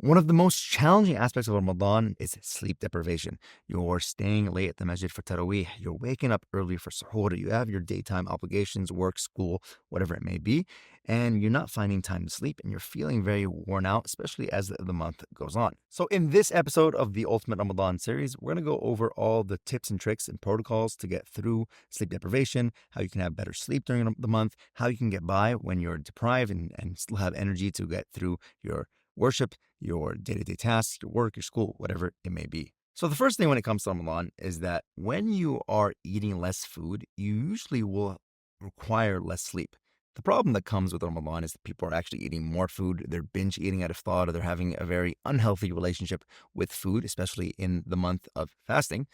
One of the most challenging aspects of Ramadan is sleep deprivation. You're staying late at the masjid for Taraweeh. You're waking up early for suhoor. You have your daytime obligations, work, school, whatever it may be, and you're not finding time to sleep and you're feeling very worn out, especially as the month goes on. So, in this episode of the Ultimate Ramadan series, we're going to go over all the tips and tricks and protocols to get through sleep deprivation, how you can have better sleep during the month, how you can get by when you're deprived and still have energy to get through your worship, your day-to-day tasks, your work, your school, whatever it may be. So the first thing when it comes to Ramadan is that when you are eating less food, you usually will require less sleep. The problem that comes with Ramadan is that people are actually eating more food. They're binge eating out of thought, or they're having a very unhealthy relationship with food, especially in the month of fasting.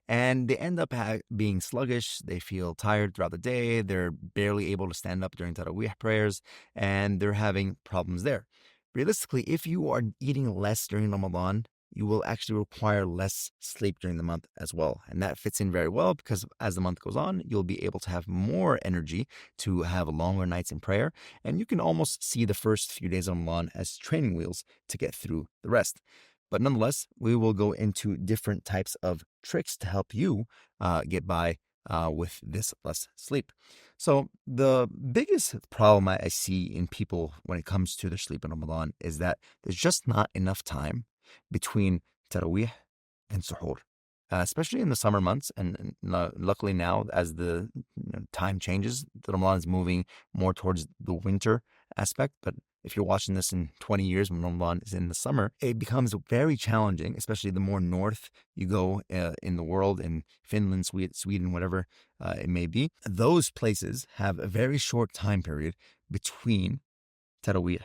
And they end up being sluggish. They feel tired throughout the day. They're barely able to stand up during Taraweeh prayers, and they're having problems there. Realistically, if you are eating less during Ramadan, you will actually require less sleep during the month as well. And that fits in very well because as the month goes on, you'll be able to have more energy to have longer nights in prayer. And you can almost see the first few days of Ramadan as training wheels to get through the rest. But nonetheless, we will go into different types of tricks to help you get by with this less sleep. So the biggest problem I see in people when it comes to their sleep in Ramadan is that there's just not enough time between Taraweeh and Suhoor. Especially in the summer months, and luckily now, as the time changes, the Ramadan is moving more towards the winter aspect. But if you're watching this in 20 years when Ramadan is in the summer, it becomes very challenging, especially the more north you go in the world, in Finland, Sweden, whatever it may be. Those places have a very short time period between Taraweeh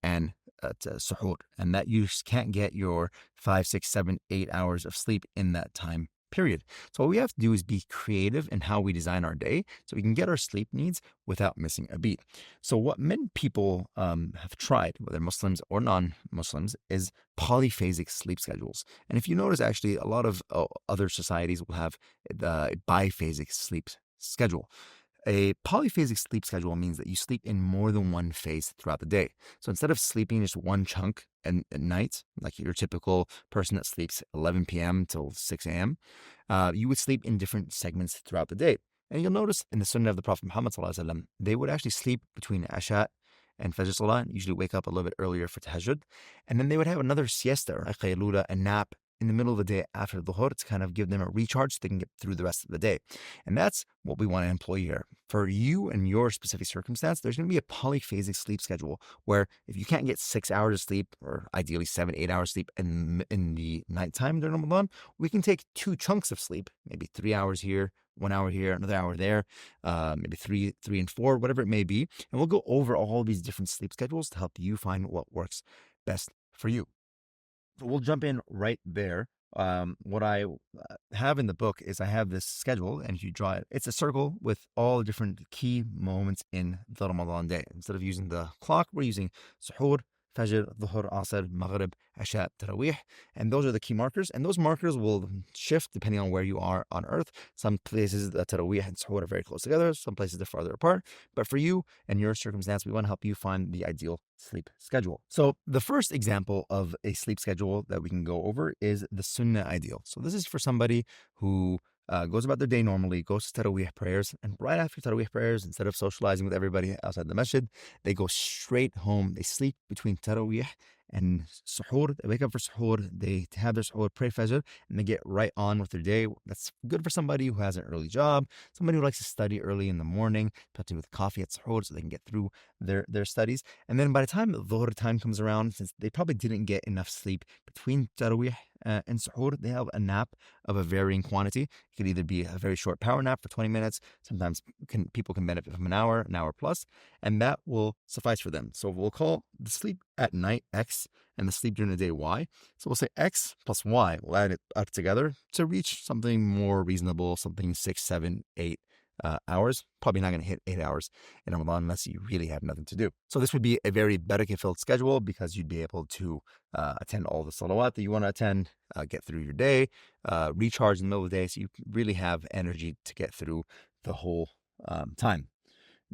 and suhoor, and that you just can't get your 5, 6, 7, 8 hours of sleep in that time period. So what we have to do is be creative in how we design our day so we can get our sleep needs without missing a beat. So what many people have tried, whether Muslims or non-Muslims, is polyphasic sleep schedules. And if you notice, actually, a lot of other societies will have the biphasic sleep schedule. A polyphasic sleep schedule means that you sleep in more than one phase throughout the day. So instead of sleeping just one chunk at night, like your typical person that sleeps 11 p.m. till 6 a.m., you would sleep in different segments throughout the day. And you'll notice in the Sunnah of the Prophet Muhammad ﷺ, they would actually sleep between Asha and Fajr Salah, usually wake up a little bit earlier for Tahajjud. And then they would have another siesta or a qaylula, a nap in the middle of the day after the dhuhr to kind of give them a recharge so they can get through the rest of the day. And that's what we want to employ here. For you and your specific circumstance, there's going to be a polyphasic sleep schedule where if you can't get 6 hours of sleep, or ideally 7, 8 hours sleep in the nighttime during Ramadan, we can take 2 chunks of sleep, maybe 3 hours here, 1 hour here, another hour there, maybe three and 4, whatever it may be. And we'll go over all these different sleep schedules to help you find what works best for you. So we'll jump in right there. What I have in the book is I have this schedule, and if you draw it, it's a circle with all the different key moments in the Ramadan day. Instead of using the clock, we're using suhoor, Fajr, Dhuhr, Asr, Maghrib, Isha, Taraweeh. And those are the key markers. And those markers will shift depending on where you are on earth. Some places, the Taraweeh and Suhoor are very close together. Some places they're farther apart. But for you and your circumstance, we want to help you find the ideal sleep schedule. So the first example of a sleep schedule that we can go over is the Sunnah ideal. So this is for somebody who goes about their day normally, goes to Taraweeh prayers, and right after Taraweeh prayers, instead of socializing with everybody outside the masjid, they go straight home. They sleep between Taraweeh and Suhoor. They wake up for Suhoor, they have their Suhoor, pray Fajr, and they get right on with their day. That's good for somebody who has an early job, somebody who likes to study early in the morning, especially with coffee at Suhoor so they can get through their studies. And then by the time the Dhuhr time comes around, since they probably didn't get enough sleep between Taraweeh and Suhoor, they have a nap of a varying quantity. It could either be a very short power nap for 20 minutes. Sometimes people can benefit from an hour plus, and that will suffice for them. So we'll call the sleep at night X and the sleep during the day Y. So we'll say X plus Y. We'll add it up together to reach something more reasonable, something 6, 7, 8 hours. Probably not going to hit 8 hours in Ramadan unless you really have nothing to do. So this would be a very barakah-filled schedule because you'd be able to attend all the salawat that you want to attend, get through your day, recharge in the middle of the day, so you really have energy to get through the whole time.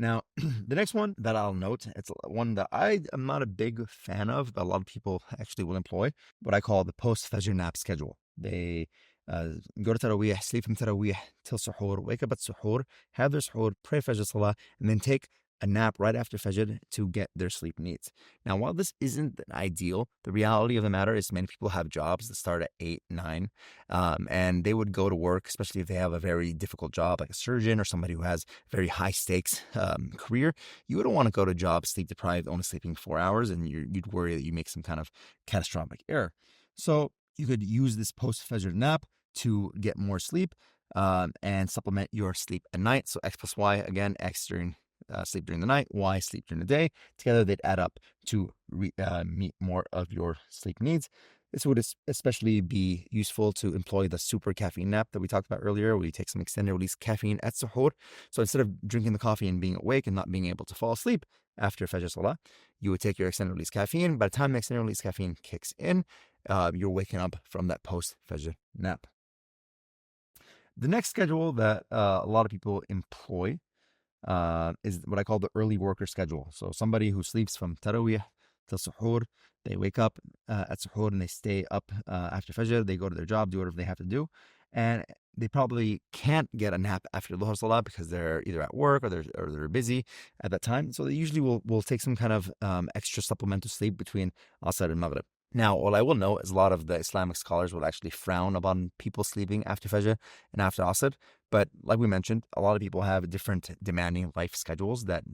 Now, the next one that I'll note, it's one that I am not a big fan of, but a lot of people actually will employ, what I call the post-Fajr nap schedule. They go to Taraweeh, sleep from Taraweeh till Suhoor, wake up at Suhoor, have their Suhoor, pray Fajr Salah, and then take a nap right after Fajr to get their sleep needs. Now, while this isn't ideal, the reality of the matter is many people have jobs that start at 8, 9, and they would go to work, especially if they have a very difficult job like a surgeon or somebody who has very high stakes career. You wouldn't want to go to a job sleep deprived, only sleeping 4 hours, and you'd worry that you make some kind of catastrophic error. So you could use this post-Fajr nap to get more sleep and supplement your sleep at night. So X plus Y, again, X during sleep during the night, Y sleep during the day. Together, they'd add up to meet more of your sleep needs. This would especially be useful to employ the super caffeine nap that we talked about earlier, where you take some extended release caffeine at suhoor. So instead of drinking the coffee and being awake and not being able to fall asleep after Fajr Salah, you would take your extended release caffeine. By the time the extended release caffeine kicks in, you're waking up from that post-Fajr nap. The next schedule that a lot of people employ is what I call the early worker schedule. So somebody who sleeps from Taraweeh till Suhoor, they wake up at Suhoor and they stay up after Fajr, they go to their job, do whatever they have to do, and they probably can't get a nap after Dhuhr Salah because they're either at work or they're busy at that time. So they usually will take some kind of extra supplemental sleep between Asr and Maghrib. Now, what I will note is a lot of the Islamic scholars will actually frown upon people sleeping after Fajr and after Asr. But like we mentioned, a lot of people have different demanding life schedules that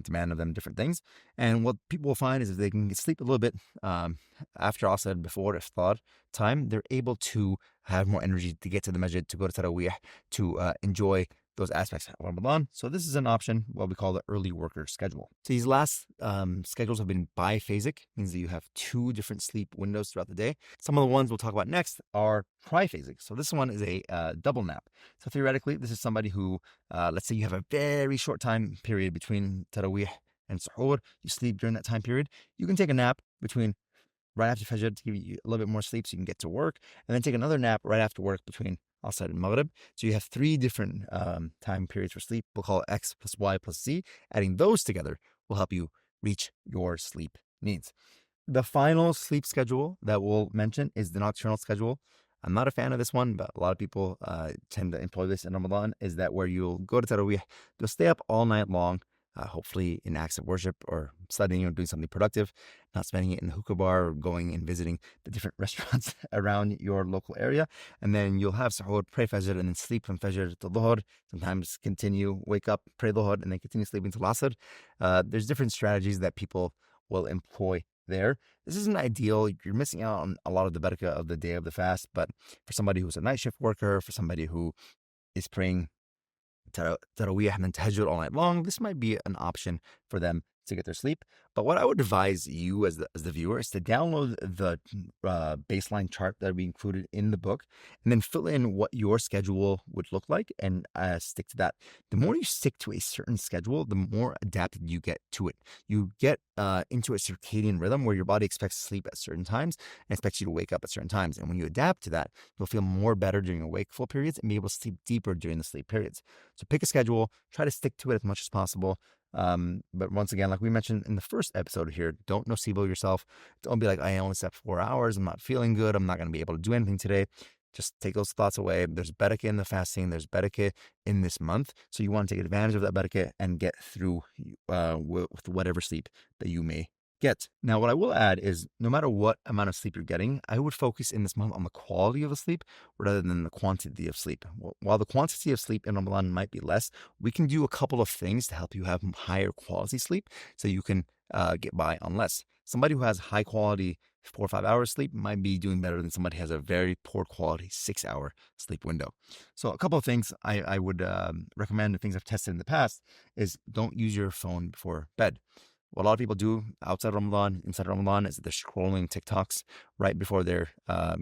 demand of them different things. And what people will find is if they can sleep a little bit after Asr, before iftar time, they're able to have more energy to get to the masjid, to go to Taraweeh, to enjoy those aspects of Ramadan. So this is an option, what we call the early worker schedule. So these last schedules have been biphasic, means that you have two different sleep windows throughout the day. Some of the ones we'll talk about next are triphasic. So this one is a double nap. So theoretically, this is somebody who, let's say you have a very short time period between Taraweeh and Suhoor. You sleep during that time period. You can take a nap between right after Fajr to give you a little bit more sleep so you can get to work, and then take another nap right after work between Asr and Maghrib. So you have three different time periods for sleep. We'll call it X plus Y plus Z. Adding those together will help you reach your sleep needs. The final sleep schedule that we'll mention is the nocturnal schedule. I'm not a fan of this one, but a lot of people tend to employ this in Ramadan, is that where you'll go to Taraweeh, you'll stay up all night long, hopefully in acts of worship or studying or doing something productive, not spending it in the hookah bar or going and visiting the different restaurants around your local area. And then you'll have suhoor, pray Fajr, and then sleep from Fajr to Dhuhr. Sometimes continue, wake up, pray Dhuhr, and then continue sleeping till Asr. There's different strategies that people will employ there. This isn't ideal. You're missing out on a lot of the barakah of the day of the fast, but for somebody who's a night shift worker, for somebody who is praying Taraweeh and then Tahajjud all night long, this might be an option for them to get their sleep. But what I would advise you as the viewer is to download the baseline chart that we included in the book, and then fill in what your schedule would look like and stick to that. The more you stick to a certain schedule, the more adapted you get to it. You get into a circadian rhythm where your body expects to sleep at certain times and expects you to wake up at certain times. And when you adapt to that, you'll feel more better during your wakeful periods and be able to sleep deeper during the sleep periods. So pick a schedule, try to stick to it as much as possible. But once again, like we mentioned in the first episode here, don't nocebo yourself. Don't be like, I only slept 4 hours. I'm not feeling good. I'm not going to be able to do anything today. Just take those thoughts away. There's barakah in the fasting. There's barakah in this month. So you want to take advantage of that barakah and get through with whatever sleep that you may get. Now, what I will add is no matter what amount of sleep you're getting, I would focus in this month on the quality of the sleep rather than the quantity of sleep. While the quantity of sleep in Ramadan might be less, we can do a couple of things to help you have higher quality sleep so you can get by on less. Somebody who has high quality 4 or 5 hours sleep might be doing better than somebody who has a very poor quality 6-hour sleep window. So a couple of things I would recommend, the things I've tested in the past, is don't use your phone before bed. What a lot of people do outside Ramadan, inside Ramadan, is that they're scrolling TikToks right before they're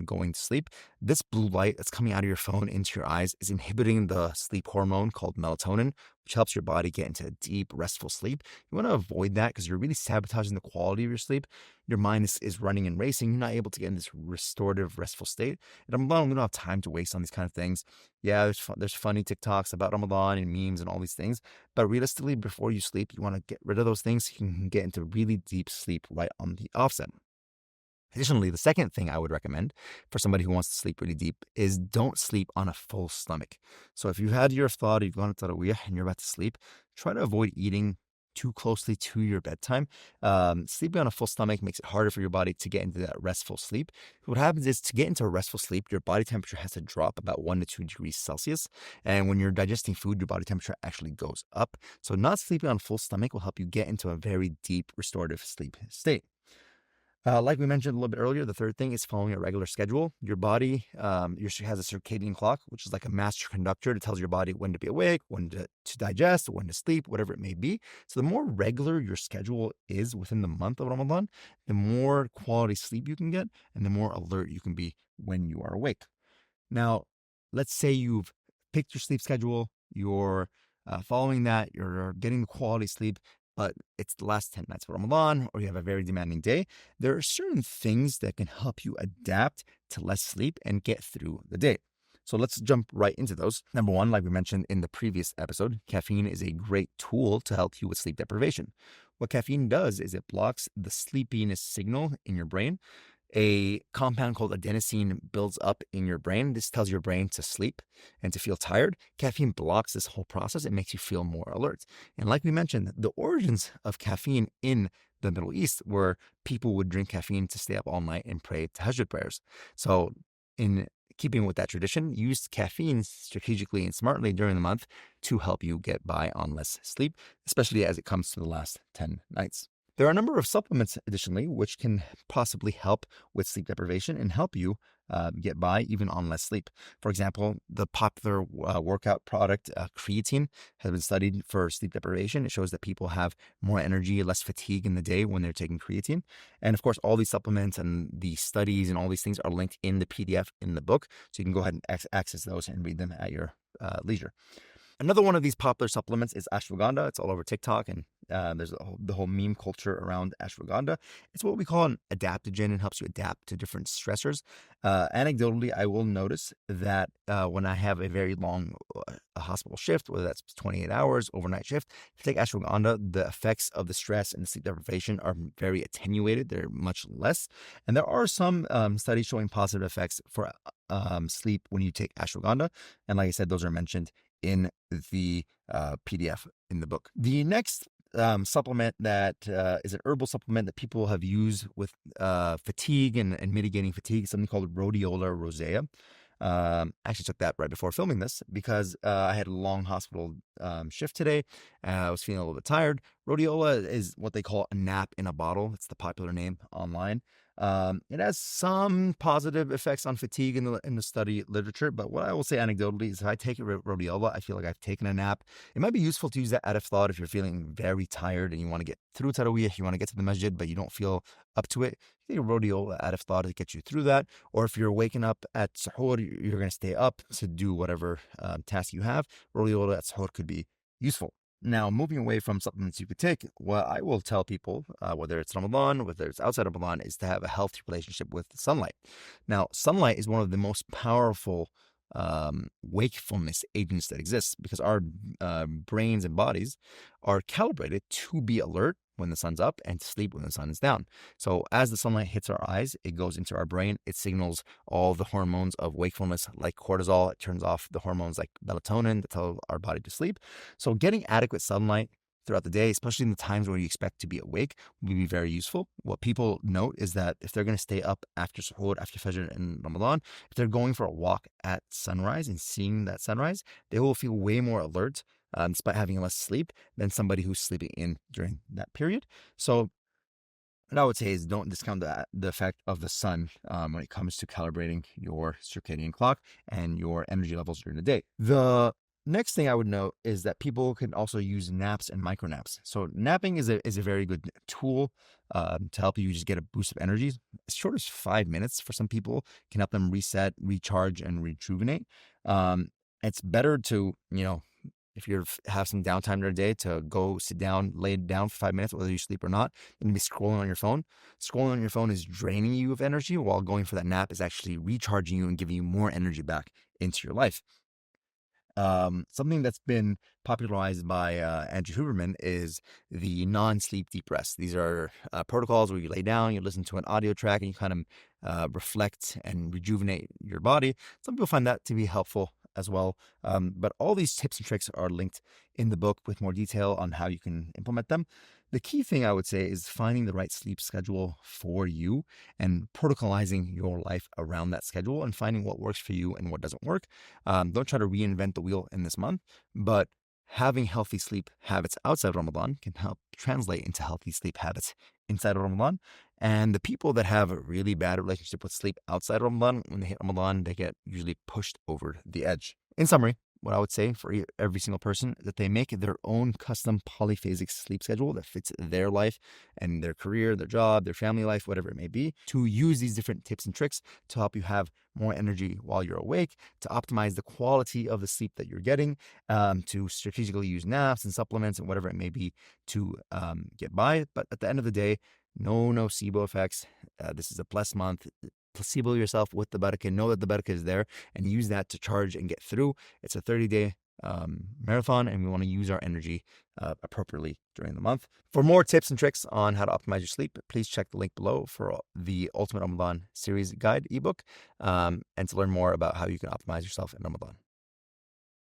going to sleep. This blue light that's coming out of your phone into your eyes is inhibiting the sleep hormone called melatonin, which helps your body get into a deep, restful sleep. You want to avoid that because you're really sabotaging the quality of your sleep. Your mind is running and racing. You're not able to get in this restorative, restful state. And Ramadan, we don't have time to waste on these kind of things. Yeah, there's funny TikToks about Ramadan and memes and all these things. But realistically, before you sleep, you want to get rid of those things so you can get into really deep sleep right on the offset. Additionally, the second thing I would recommend for somebody who wants to sleep really deep is don't sleep on a full stomach. So if you've had your iftar, you've gone to tarawih, and you're about to sleep, try to avoid eating too closely to your bedtime. Sleeping on a full stomach makes it harder for your body to get into that restful sleep. What happens is to get into a restful sleep, your body temperature has to drop about 1 to 2 degrees Celsius. And when you're digesting food, your body temperature actually goes up. So not sleeping on a full stomach will help you get into a very deep restorative sleep state. Like we mentioned a little bit earlier, the third thing is following a regular schedule. Your body has a circadian clock, which is like a master conductor that tells your body when to be awake, when to digest, when to sleep, whatever it may be. So the more regular your schedule is within the month of Ramadan, the more quality sleep you can get and the more alert you can be when you are awake. Now, let's say you've picked your sleep schedule, you're following that, you're getting the quality sleep, but it's the last 10 nights of Ramadan, or you have a very demanding day. There are certain things that can help you adapt to less sleep and get through the day. So let's jump right into those. Number one, like we mentioned in the previous episode, caffeine is a great tool to help you with sleep deprivation. What caffeine does is it blocks the sleepiness signal in your brain. A compound called adenosine builds up in your brain. This tells your brain to sleep and to feel tired. Caffeine blocks this whole process. It makes you feel more alert. And like we mentioned, the origins of caffeine in the Middle East were people would drink caffeine to stay up all night and pray tahajjud prayers. So in keeping with that tradition, use caffeine strategically and smartly during the month to help you get by on less sleep, especially as it comes to the last 10 nights. There are a number of supplements, additionally, which can possibly help with sleep deprivation and help you get by even on less sleep. For example, the popular workout product creatine has been studied for sleep deprivation. It shows that people have more energy, less fatigue in the day when they're taking creatine. And of course, all these supplements and the studies and all these things are linked in the PDF in the book. So you can go ahead and access those and read them at your leisure. Another one of these popular supplements is ashwagandha. It's all over TikTok, and there's the whole meme culture around ashwagandha. It's what we call an adaptogen and helps you adapt to different stressors. Anecdotally, I will notice that when I have a very long hospital shift, whether that's 28 hours, overnight shift, if you take ashwagandha, the effects of the stress and the sleep deprivation are very attenuated. They're much less. And there are some studies showing positive effects for sleep when you take ashwagandha. And like I said, those are mentioned in the PDF in the book. The next supplement that is an herbal supplement that people have used with fatigue and mitigating fatigue is something called rhodiola rosea. I actually took that right before filming this because I had a long hospital shift today. I was feeling a little bit tired. Rhodiola is what they call a nap in a bottle. It's the popular name online. It has some positive effects on fatigue in the study literature, but what I will say anecdotally is if I take rhodiola, I feel like I've taken a nap. It might be useful to use that out of thought if you're feeling very tired and you want to get through tarawih, you want to get to the masjid, but you don't feel up to it. You take a rhodiola out of thought to get you through that. Or if you're waking up at suhoor, you're going to stay up to do whatever task you have. Rhodiola at suhoor could be useful. Now, moving away from supplements you could take, what I will tell people, whether it's Ramadan, whether it's outside of Ramadan, is to have a healthy relationship with sunlight. Now, sunlight is one of the most powerful wakefulness agents that exists because our brains and bodies are calibrated to be alert when the sun's up and to sleep when the sun is down. So as the sunlight hits our eyes, it goes into our brain. It signals all the hormones of wakefulness like cortisol. It turns off the hormones like melatonin that tell our body to sleep. So getting adequate sunlight throughout the day, especially in the times where you expect to be awake, will be very useful. What people note is that if they're going to stay up after suhoor, after Fajr in Ramadan, if they're going for a walk at sunrise and seeing that sunrise, they will feel way more alert despite having less sleep than somebody who's sleeping in during that period. So what I would say is don't discount the effect of the sun when it comes to calibrating your circadian clock and your energy levels during the day. The next thing I would note is that people can also use naps and micro naps. So napping is a very good tool to help you just get a boost of energy. As short as 5 minutes for some people can help them reset, recharge, and rejuvenate. It's better to, if you have some downtime in your day, to go sit down, lay down for 5 minutes, whether you sleep or not, you're gonna be scrolling on your phone. Scrolling on your phone is draining you of energy, while going for that nap is actually recharging you and giving you more energy back into your life. Something that's been popularized by Andrew Huberman is the non-sleep deep rest. These are protocols where you lay down, you listen to an audio track, and you kind of reflect and rejuvenate your body. Some people find that to be helpful as well. But all these tips and tricks are linked in the book with more detail on how you can implement them. The key thing I would say is finding the right sleep schedule for you and protocolizing your life around that schedule and finding what works for you and what doesn't work. Don't try to reinvent the wheel in this month, but having healthy sleep habits outside Ramadan can help translate into healthy sleep habits inside of Ramadan. And the people that have a really bad relationship with sleep outside Ramadan, when they hit Ramadan, they get usually pushed over the edge. In summary, what I would say for every single person is that they make their own custom polyphasic sleep schedule that fits their life and their career, their job, their family life, whatever it may be, to use these different tips and tricks to help you have more energy while you're awake, to optimize the quality of the sleep that you're getting, to strategically use naps and supplements and whatever it may be to get by. But at the end of the day, no nocebo effects. This is a blessed month. Placebo yourself with the barakah. Know that the barakah is there and use that to charge and get through. It's a 30-day marathon, and we want to use our energy appropriately during the month. For more tips and tricks on how to optimize your sleep, please check the link below for the Ultimate Ramadan Series Guide ebook, and to learn more about how you can optimize yourself in Ramadan.